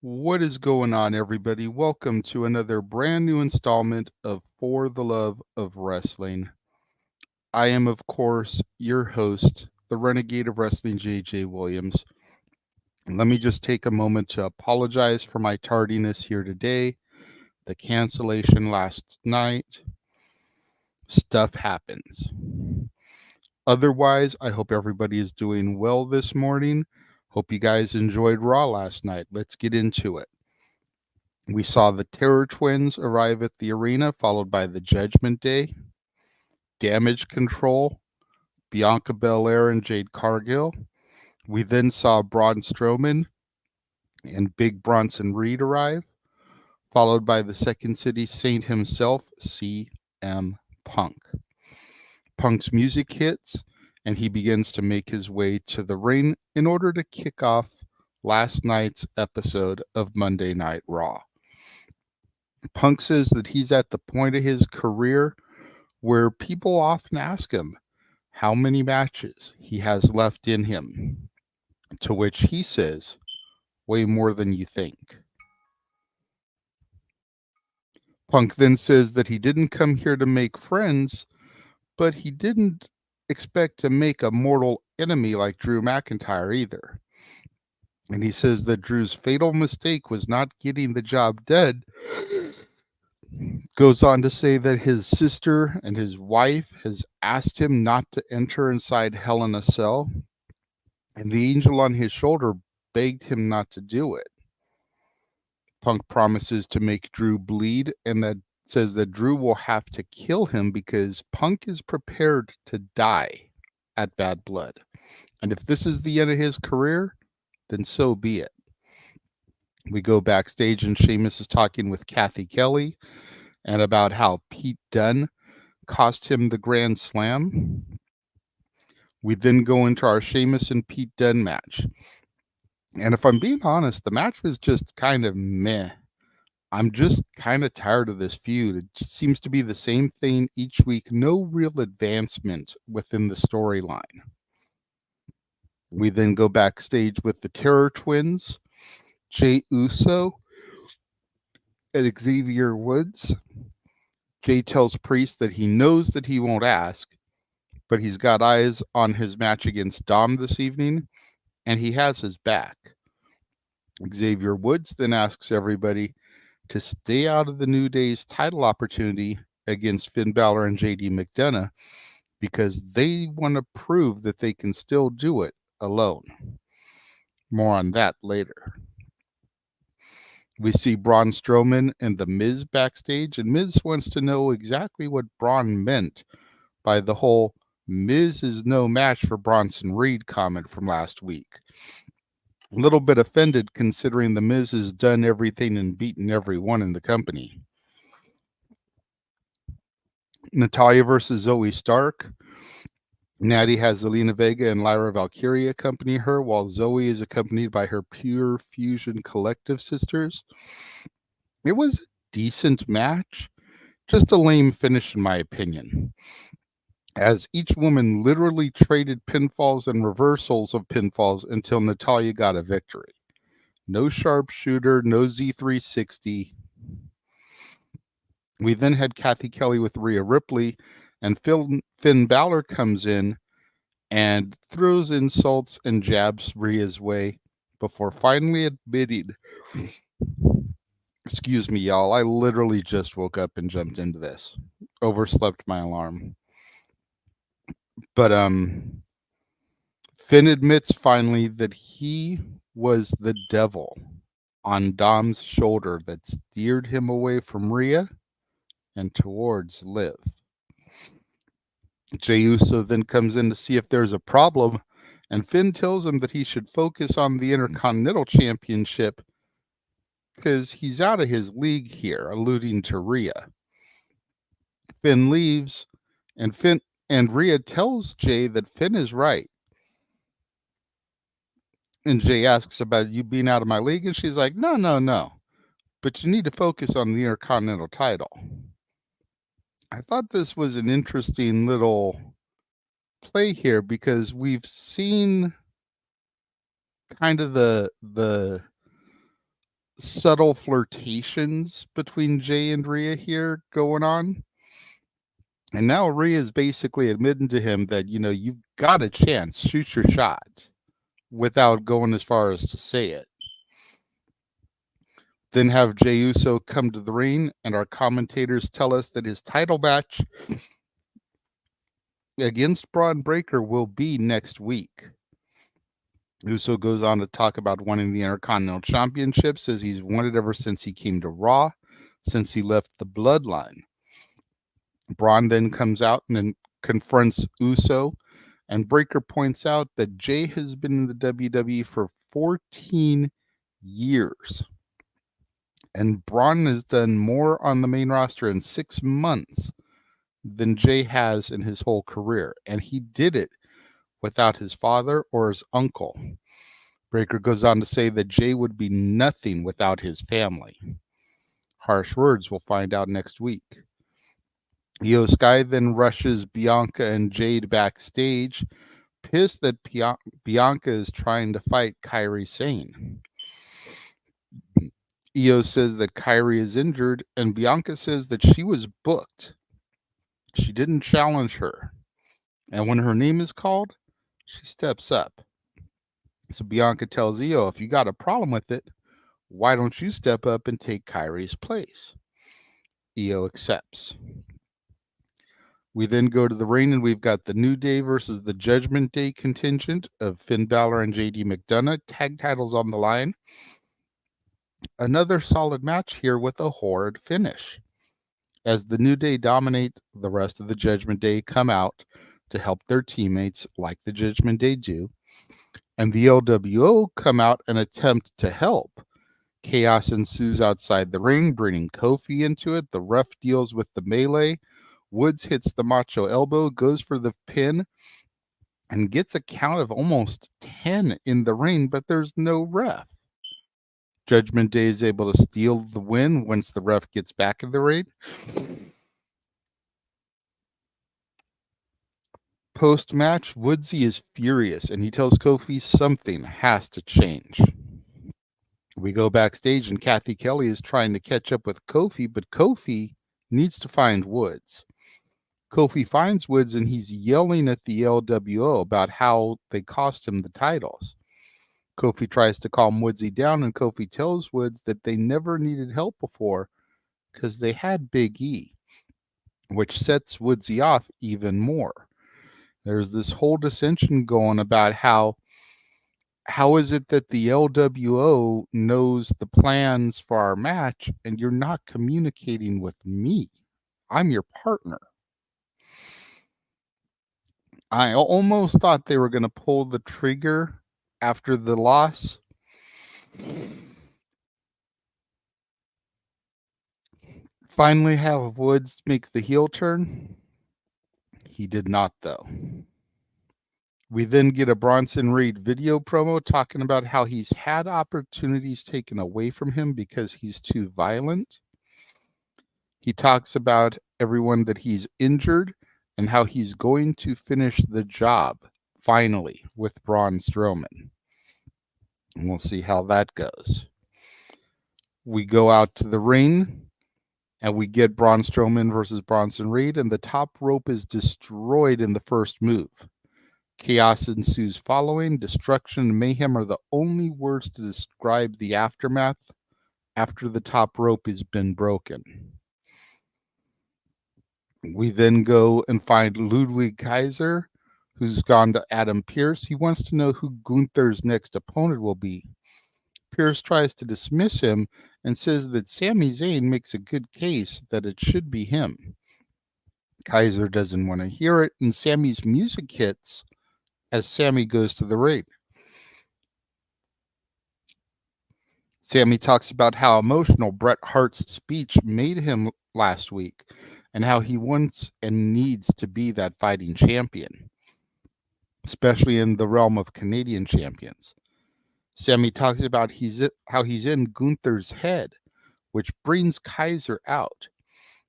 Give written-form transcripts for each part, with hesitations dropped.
What is going on, everybody? Welcome to another brand new installment of For the Love of Wrestling. I am, of course, your host, the Renegade of Wrestling, JJ Williams. Let me just take a moment to apologize for my tardiness here today. The cancellation last night. Stuff happens. Otherwise, I hope everybody is doing well this morning. Hope you guys enjoyed Raw last night. Let's get into it. We saw the Terror Twins arrive at the arena, followed by the Judgment Day, Damage Control, Bianca Belair, and Jade Cargill. We then saw Braun Strowman and Big Bronson Reed arrive, followed by the Second City Saint himself, CM Punk. Punk's music hits, and he begins to make his way to the ring in order to kick off last night's episode of Monday Night Raw. Punk says that he's at the point of his career where people often ask him how many matches he has left in him, to which he says, way more than you think. Punk then says that he didn't come here to make friends, but he didn't expect to make a mortal enemy like Drew McIntyre either. And he says that Drew's fatal mistake was not getting the job done. Goes on to say that his sister and his wife has asked him not to enter inside Hell in a Cell, and the angel on his shoulder begged him not to do it. Punk promises to make Drew bleed, and that says that Drew will have to kill him because Punk is prepared to die at Bad Blood. And if this is the end of his career, then so be it. We go backstage and Sheamus is talking with Kathy Kelly and about how Pete Dunne cost him the Grand Slam. We then go into our Sheamus and Pete Dunne match. And if I'm being honest, the match was just kind of meh. I'm just kind of tired of this feud. It just seems to be the same thing each week. No real advancement within the storyline. We then go backstage with the Terror Twins, Jey Uso, and Xavier Woods. Jey tells Priest that he knows that he won't ask, but he's got eyes on his match against Dom this evening, and he has his back. Xavier Woods then asks everybody to stay out of the New Day's title opportunity against Finn Balor and JD McDonough because they want to prove that they can still do it alone. More on that later. We see Braun Strowman and The Miz backstage, and Miz wants to know exactly what Braun meant by the whole Miz is no match for Bronson Reed comment from last week. A little bit offended considering The Miz has done everything and beaten everyone in the company. Natalya versus Zoe Stark. Natty has Zelina Vega and Lyra Valkyria accompany her, while Zoe is accompanied by her Pure Fusion Collective sisters. It was a decent match, just a lame finish in my opinion, as each woman literally traded pinfalls and reversals of pinfalls until Natalya got a victory. No sharpshooter, no Z360. We then had Kathy Kelly with Rhea Ripley, and Finn Balor comes in and throws insults and jabs Rhea's way before finally admitting, excuse me, y'all, I literally just woke up and jumped into this. Overslept my alarm. But Finn admits finally that he was the devil on Dom's shoulder that steered him away from Rhea and towards Liv. Jey Uso then comes in to see if there's a problem, and Finn tells him that he should focus on the Intercontinental Championship because he's out of his league here, alluding to Rhea. Finn leaves, and Rhea tells Jey that Finn is right. And Jey asks about you being out of my league, and she's like, no. But you need to focus on the Intercontinental title. I thought this was an interesting little play here because we've seen kind of the subtle flirtations between Jay and Rhea here going on. And now Rhea's basically admitting to him that, you've got a chance, shoot your shot, without going as far as to say it. Then have Jey Uso come to the ring, and our commentators tell us that his title match against Braun Breaker will be next week. Uso goes on to talk about wanting the Intercontinental Championship, says he's wanted ever since he came to Raw, since he left the Bloodline. Braun then comes out and then confronts Uso, and Breaker points out that Jay has been in the WWE for 14 years. And Braun has done more on the main roster in 6 months than Jay has in his whole career. And he did it without his father or his uncle. Breaker goes on to say that Jay would be nothing without his family. Harsh words, we'll find out next week. Io Sky then rushes Bianca and Jade backstage, pissed that Bianca is trying to fight Kairi Sane. Io says that Kairi is injured, and Bianca says that she was booked. She didn't challenge her. And when her name is called, she steps up. So Bianca tells Io, if you got a problem with it, why don't you step up and take Kairi's place? Io accepts. We then go to the ring, and we've got the New Day versus the Judgment Day contingent of Finn Balor and JD McDonough. Tag titles on the line. Another solid match here with a horrid finish. As the New Day dominate, the rest of the Judgment Day come out to help their teammates like the Judgment Day do. And the LWO come out and attempt to help. Chaos ensues outside the ring, bringing Kofi into it. The ref deals with the melee. Woods hits the Macho Elbow, goes for the pin, and gets a count of almost 10 in the ring, but there's no ref. Judgment Day is able to steal the win once the ref gets back in the ring. Post-match, Woodsy is furious, and he tells Kofi something has to change. We go backstage, and Kathy Kelly is trying to catch up with Kofi, but Kofi needs to find Woods. Kofi finds Woods, and he's yelling at the LWO about how they cost him the titles. Kofi tries to calm Woodsy down, and Kofi tells Woods that they never needed help before because they had Big E, which sets Woodsy off even more. There's this whole dissension going about how is it that the LWO knows the plans for our match and you're not communicating with me? I'm your partner. I almost thought they were going to pull the trigger after the loss. Finally have Woods make the heel turn. He did not, though. We then get a Bronson Reed video promo talking about how he's had opportunities taken away from him because he's too violent. He talks about everyone that he's injured and how he's going to finish the job, finally, with Braun Strowman. And we'll see how that goes. We go out to the ring, and we get Braun Strowman versus Bronson Reed, and the top rope is destroyed in the first move. Chaos ensues following. Destruction and mayhem are the only words to describe the aftermath after the top rope has been broken. We then go and find Ludwig Kaiser, who's gone to Adam Pearce. He wants to know who Gunther's next opponent will be. Pearce tries to dismiss him and says that Sami Zayn makes a good case that it should be him. Kaiser doesn't want to hear it, and Sami's music hits as Sami goes to the ring. Sami talks about how emotional Bret Hart's speech made him last week and how he wants and needs to be that fighting champion, especially in the realm of Canadian champions. Sami talks about how he's in Gunther's head, which brings Kaiser out.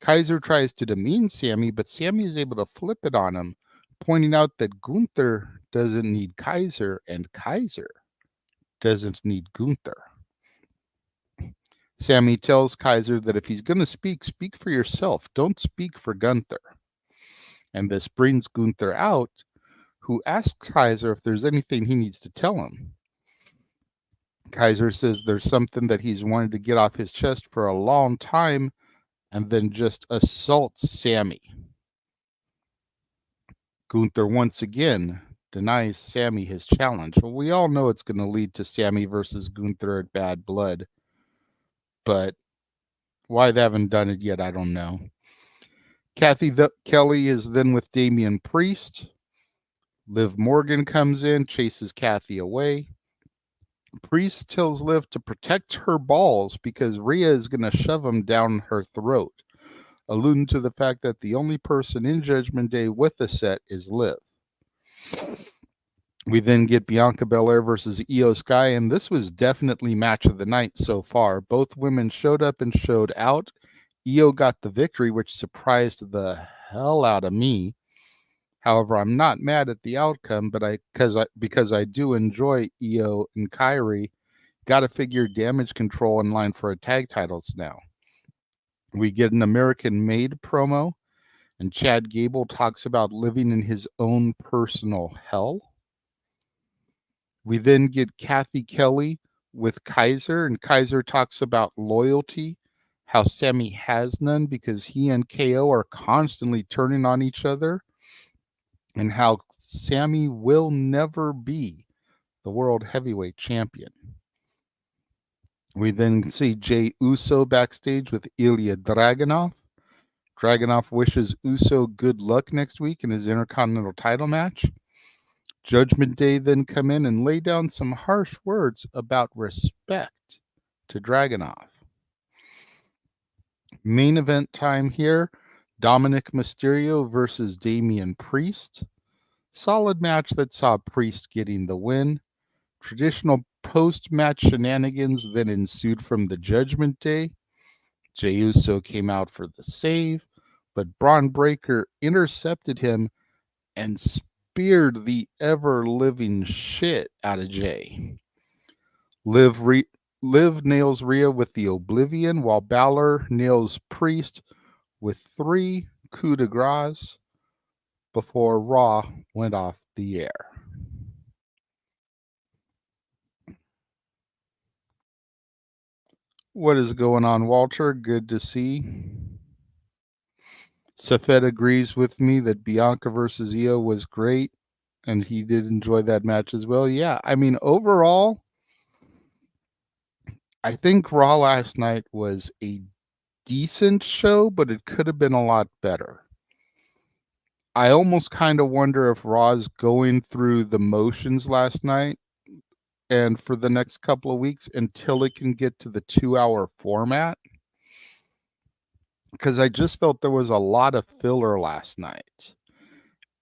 Kaiser tries to demean Sami, but Sami is able to flip it on him, pointing out that Gunther doesn't need Kaiser and Kaiser doesn't need Gunther. Sammy tells Kaiser that if he's going to speak, speak for yourself. Don't speak for Gunther. And this brings Gunther out, who asks Kaiser if there's anything he needs to tell him. Kaiser says there's something that he's wanted to get off his chest for a long time, and then just assaults Sammy. Gunther once again denies Sammy his challenge. Well, we all know it's going to lead to Sammy versus Gunther at Bad Blood, but why they haven't done it yet, I don't know. Kathy Kelly is then with Damian Priest. Liv Morgan comes in, chases Kathy away. Priest tells Liv to protect her balls because Rhea is going to shove them down her throat, alluding to the fact that the only person in Judgment Day with a set is Liv. We then get Bianca Belair versus Io Sky, and this was definitely match of the night so far. Both women showed up and showed out. Io got the victory, which surprised the hell out of me. However, I'm not mad at the outcome, but because I do enjoy Io and Kairi. Got to figure Damage Control in line for a tag titles now. We get an American Made promo, and Chad Gable talks about living in his own personal hell. We then get Kathy Kelly with Kaiser, and Kaiser talks about loyalty, how Sammy has none because he and KO are constantly turning on each other, and how Sammy will never be the World Heavyweight Champion. We then see Jey Uso backstage with Ilya Dragunov. Dragunov wishes Uso good luck next week in his Intercontinental title match. Judgment Day then come in and lay down some harsh words about respect to Dragunov. Main event time here, Dominic Mysterio versus Damian Priest. Solid match that saw Priest getting the win. Traditional post-match shenanigans then ensued from the Judgment Day. Jey Uso came out for the save, but Braun Breaker intercepted him and speared the ever-living shit out of Jey. Liv nails Rhea with the Oblivion, while Balor nails Priest with 3 coups de grace before Raw went off the air. What is going on, Walter? Good to see. Safed agrees with me that Bianca versus Io was great, and he did enjoy that match as well. Yeah, I mean, overall, I think Raw last night was a decent show, but it could have been a lot better. I almost kind of wonder if Raw's going through the motions last night and for the next couple of weeks until it can get to the 2-hour format. Because I just felt there was a lot of filler last night.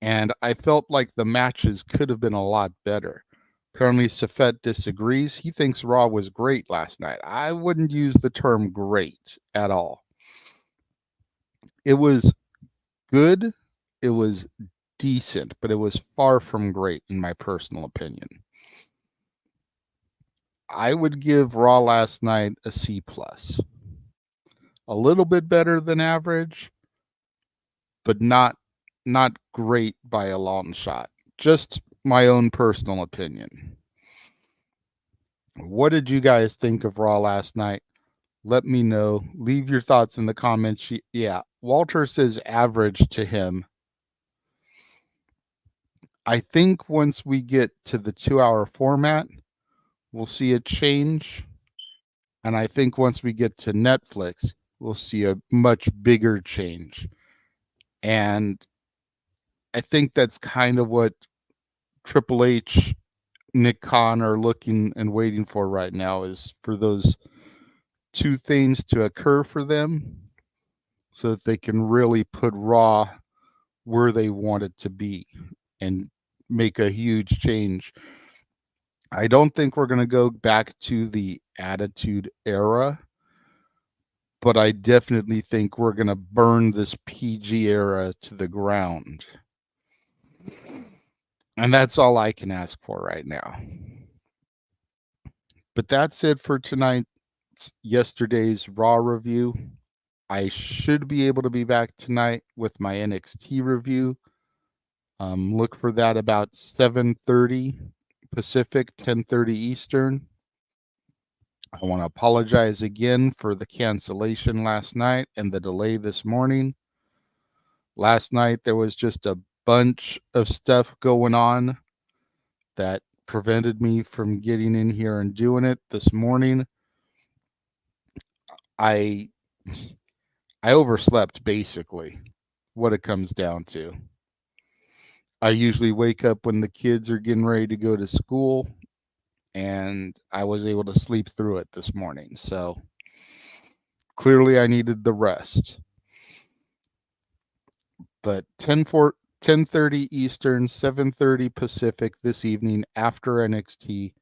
And I felt like the matches could have been a lot better. Apparently, Safed disagrees. He thinks Raw was great last night. I wouldn't use the term great at all. It was good. It was decent, but it was far from great in my personal opinion. I would give Raw last night a C+. A little bit better than average, but not great by a long shot. Just my own personal opinion. What did you guys think of Raw last night? Let me know. Leave your thoughts in the comments. Yeah, Walter says average to him. I think once we get to the 2-hour format, we'll see a change. And I think once we get to Netflix, we'll see a much bigger change. And I think that's kind of what Triple H, Nick Khan are looking and waiting for right now, is for those 2 things to occur for them so that they can really put Raw where they want it to be and make a huge change. I don't think we're going to go back to the Attitude Era, but I definitely think we're going to burn this PG era to the ground. And that's all I can ask for right now. But that's it for tonight. yesterday's Raw review. I should be able to be back tonight with my NXT review. Look for that about 7:30 Pacific, 10:30 Eastern. I want to apologize again for the cancellation last night and the delay this morning. Last night there was just a bunch of stuff going on that prevented me from getting in here and doing it. This morning I overslept, basically, what it comes down to. I usually wake up when the kids are getting ready to go to school, and I was able to sleep through it this morning. So clearly I needed the rest. But 10:30 Eastern, 7:30 Pacific this evening after NXT.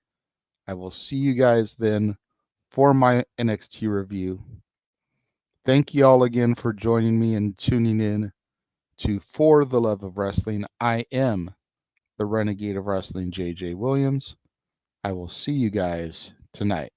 I will see you guys then for my NXT review. Thank you all again for joining me and tuning in to For the Love of Wrestling. I am the Renegade of Wrestling, JJ Williams. I will see you guys tonight.